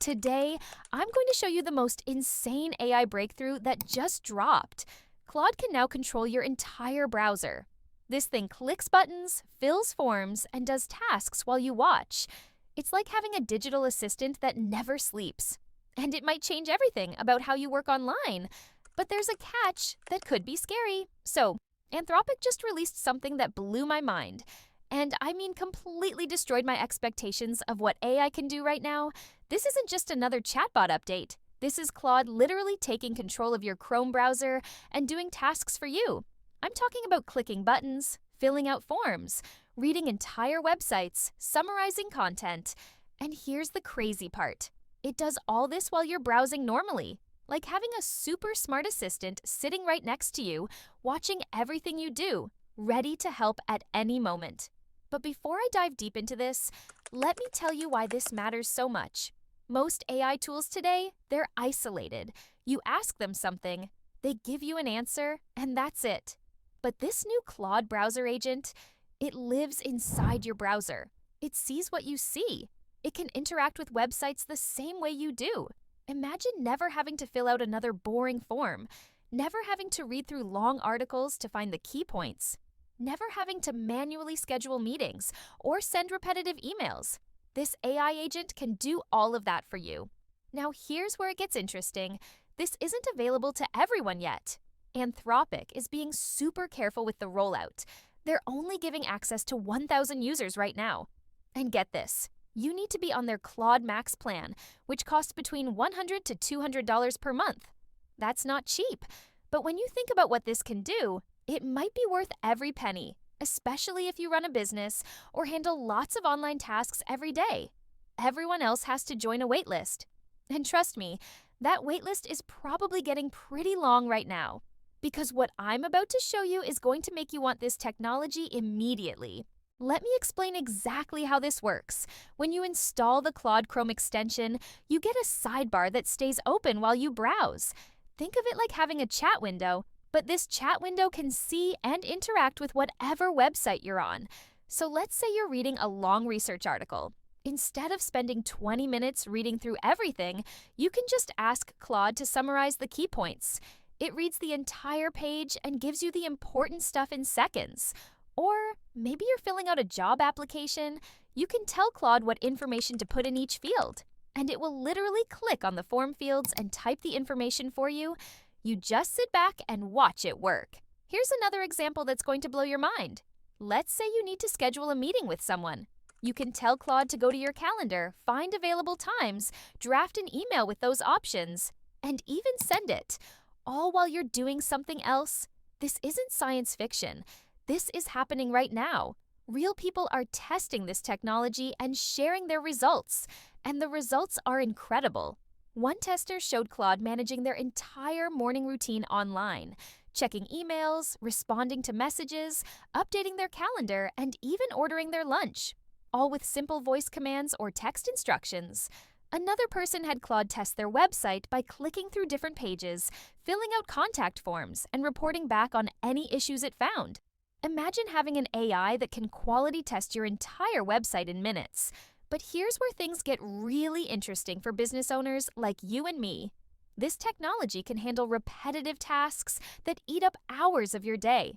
Today, I'm going to show you the most insane AI breakthrough that just dropped. Claude can now control your entire browser. This thing clicks buttons, fills forms, and does tasks while you watch. It's like having a digital assistant that never sleeps. And it might change everything about how you work online. But there's a catch that could be scary. So, Anthropic just released something that blew my mind. And I mean completely destroyed my expectations of what AI can do right now. This isn't just another chatbot update. This is Claude literally taking control of your Chrome browser and doing tasks for you. I'm talking about clicking buttons, filling out forms, reading entire websites, summarizing content. And here's the crazy part. It does all this while you're browsing normally. Like having a super smart assistant sitting right next to you, watching everything you do, ready to help at any moment. But before I dive deep into this, let me tell you why this matters so much. Most AI tools today, they're isolated. You ask them something, they give you an answer, and that's it. But this new Claude browser agent, it lives inside your browser. It sees what you see. It can interact with websites the same way you do. Imagine never having to fill out another boring form, never having to read through long articles to find the key points, never having to manually schedule meetings or send repetitive emails. This AI agent can do all of that for you. Now here's where it gets interesting. This isn't available to everyone yet. Anthropic is being super careful with the rollout. They're only giving access to 1,000 users right now. And get this, you need to be on their Claude Max plan, which costs between $100 to $200 per month. That's not cheap, but when you think about what this can do, it might be worth every penny, especially if you run a business or handle lots of online tasks every day. Everyone else has to join a waitlist. And trust me, that waitlist is probably getting pretty long right now. Because what I'm about to show you is going to make you want this technology immediately. Let me explain exactly how this works. When you install the Claude Chrome extension, you get a sidebar that stays open while you browse. Think of it like having a chat window, but this chat window can see and interact with whatever website you're on. So let's say you're reading a long research article. Instead of spending 20 minutes reading through everything, you can just ask Claude to summarize the key points. It reads the entire page and gives you the important stuff in seconds. Or maybe you're filling out a job application. You can tell Claude what information to put in each field, and it will literally click on the form fields and type the information for you. You just sit back and watch it work. Here's another example that's going to blow your mind. Let's say you need to schedule a meeting with someone. You can tell Claude to go to your calendar, find available times, draft an email with those options, and even send it, all while you're doing something else. This isn't science fiction. This is happening right now. Real people are testing this technology and sharing their results, and the results are incredible. One tester showed Claude managing their entire morning routine online, checking emails, responding to messages, updating their calendar, and even ordering their lunch, all with simple voice commands or text instructions. Another person had Claude test their website by clicking through different pages, filling out contact forms, and reporting back on any issues it found. Imagine having an AI that can quality test your entire website in minutes. But here's where things get really interesting for business owners like you and me. This technology can handle repetitive tasks that eat up hours of your day.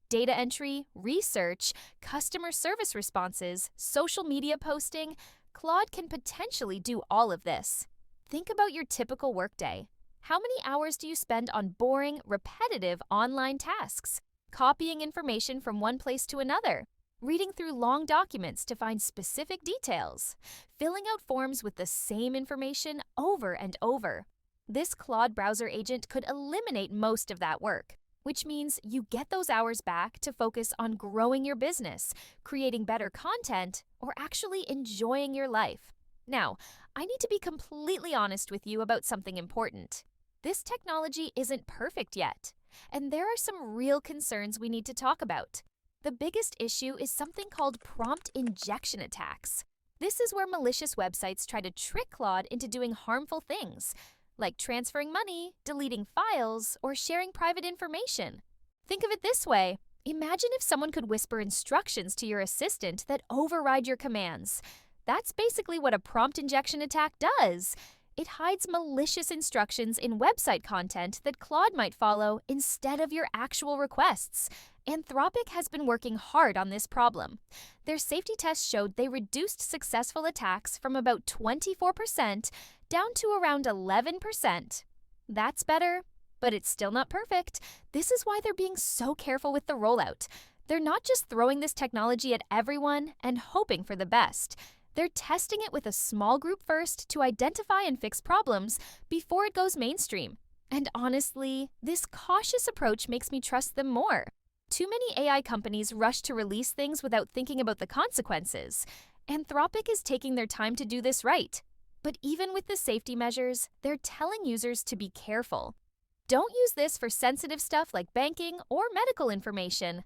Data entry, research, customer service responses, social media posting. Claude can potentially do all of this. Think about your typical workday. How many hours do you spend on boring, repetitive online tasks? Copying information from one place to another, reading through long documents to find specific details, filling out forms with the same information over and over. This Claude browser agent could eliminate most of that work, which means you get those hours back to focus on growing your business, creating better content, or actually enjoying your life. Now, I need to be completely honest with you about something important. This technology isn't perfect yet, and there are some real concerns we need to talk about. The biggest issue is something called prompt injection attacks. This is where malicious websites try to trick Claude into doing harmful things, like transferring money, deleting files, or sharing private information. Think of it this way. Imagine if someone could whisper instructions to your assistant that override your commands. That's basically what a prompt injection attack does. It hides malicious instructions in website content that Claude might follow instead of your actual requests. Anthropic has been working hard on this problem. Their safety tests showed they reduced successful attacks from about 24% down to around 11%. That's better, but it's still not perfect. This is why they're being so careful with the rollout. They're not just throwing this technology at everyone and hoping for the best. They're testing it with a small group first to identify and fix problems before it goes mainstream. And honestly, this cautious approach makes me trust them more. Too many AI companies rush to release things without thinking about the consequences. Anthropic is taking their time to do this right. But even with the safety measures, they're telling users to be careful. Don't use this for sensitive stuff like banking or medical information.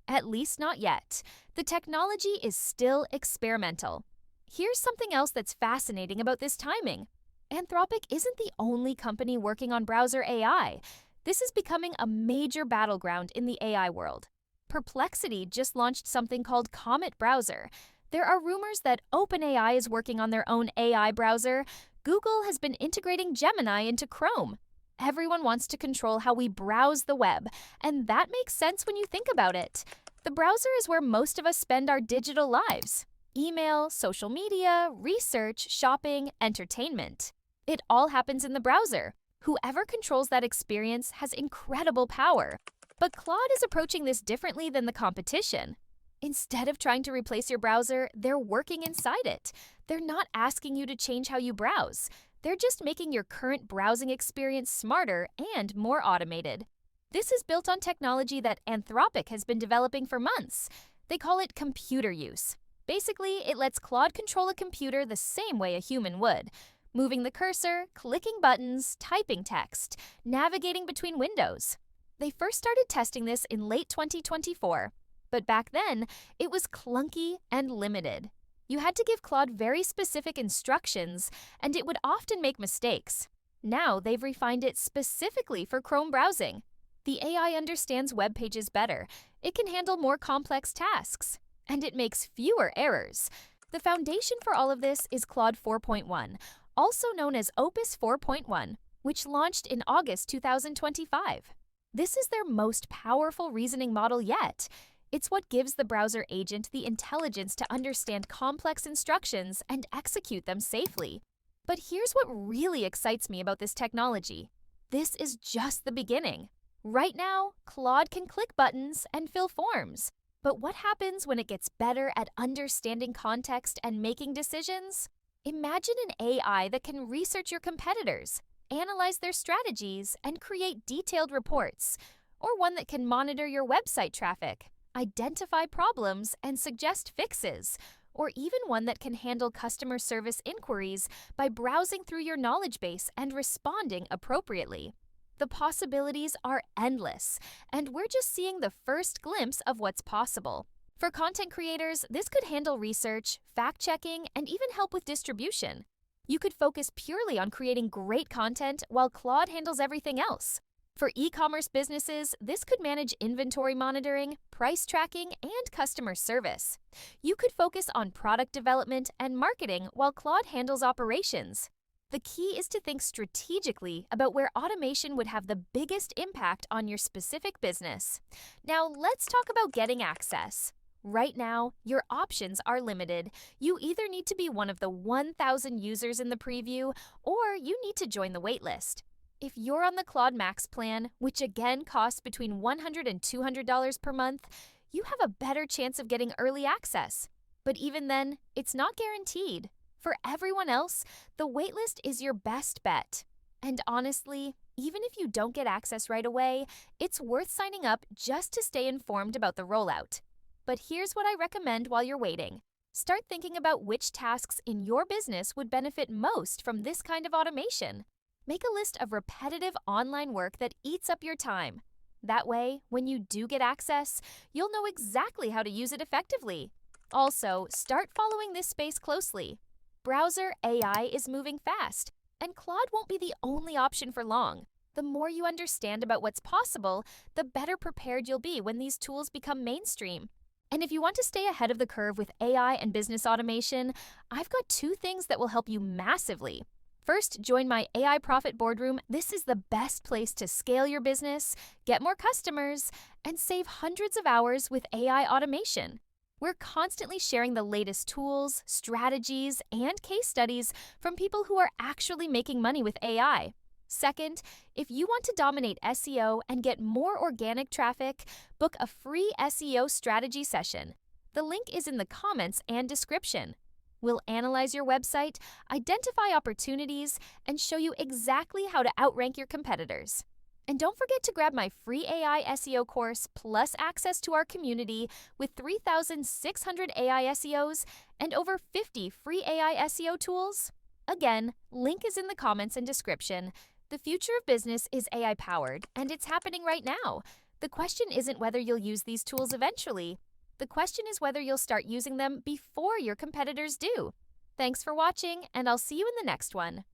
At least not yet. The technology is still experimental. Here's something else that's fascinating about this timing. Anthropic isn't the only company working on browser AI. This is becoming a major battleground in the AI world. Perplexity just launched something called Comet browser. There are rumors that OpenAI is working on their own AI browser. Google has been integrating Gemini into Chrome. Everyone wants to control how we browse the web, and that makes sense when you think about it. The browser is where most of us spend our digital lives. Email, social media, research, shopping, entertainment. It all happens in the browser. Whoever controls that experience has incredible power. But Claude is approaching this differently than the competition. Instead of trying to replace your browser, they're working inside it. They're not asking you to change how you browse. They're just making your current browsing experience smarter and more automated. This is built on technology that Anthropic has been developing for months. They call it computer use. Basically, it lets Claude control a computer the same way a human would. Moving the cursor, clicking buttons, typing text, navigating between windows. They first started testing this in late 2024, but back then, it was clunky and limited. You had to give Claude very specific instructions, and it would often make mistakes. Now they've refined it specifically for Chrome browsing. The AI understands web pages better. It can handle more complex tasks, and it makes fewer errors. The foundation for all of this is Claude 4.1, also known as Opus 4.1, which launched in August 2025. This is their most powerful reasoning model yet. It's what gives the browser agent the intelligence to understand complex instructions and execute them safely. But here's what really excites me about this technology. This is just the beginning. Right now, Claude can click buttons and fill forms. But what happens when it gets better at understanding context and making decisions? Imagine an AI that can research your competitors, analyze their strategies, and create detailed reports. Or one that can monitor your website traffic, identify problems, and suggest fixes. Or even one that can handle customer service inquiries by browsing through your knowledge base and responding appropriately. The possibilities are endless, and we're just seeing the first glimpse of what's possible. For content creators, this could handle research, fact-checking, and even help with distribution. You could focus purely on creating great content while Claude handles everything else. For e-commerce businesses, this could manage inventory monitoring, price tracking, and customer service. You could focus on product development and marketing while Claude handles operations. The key is to think strategically about where automation would have the biggest impact on your specific business. Now, let's talk about getting access. Right now, your options are limited. You either need to be one of the 1,000 users in the preview, or you need to join the waitlist. If you're on the Claude Max plan, which again costs between $100 and $200 per month, you have a better chance of getting early access. But even then, it's not guaranteed. For everyone else, the waitlist is your best bet. And honestly, even if you don't get access right away, it's worth signing up just to stay informed about the rollout. But here's what I recommend while you're waiting. Start thinking about which tasks in your business would benefit most from this kind of automation. Make a list of repetitive online work that eats up your time. That way, when you do get access, you'll know exactly how to use it effectively. Also, start following this space closely. Browser AI is moving fast, and Claude won't be the only option for long. The more you understand about what's possible, the better prepared you'll be when these tools become mainstream. And if you want to stay ahead of the curve with AI and business automation, I've got 2 things that will help you massively. First, join my AI Profit Boardroom. This is the best place to scale your business, get more customers, and save hundreds of hours with AI automation. We're constantly sharing the latest tools, strategies, and case studies from people who are actually making money with AI. Second, if you want to dominate SEO and get more organic traffic, book a free SEO strategy session. The link is in the comments and description. We'll analyze your website, identify opportunities, and show you exactly how to outrank your competitors. And don't forget to grab my free AI SEO course plus access to our community with 3,600 AI SEOs and over 50 free AI SEO tools. Again, link is in the comments and description. The future of business is AI powered, and it's happening right now. The question isn't whether you'll use these tools eventually. The question is whether you'll start using them before your competitors do. Thanks for watching, and I'll see you in the next one.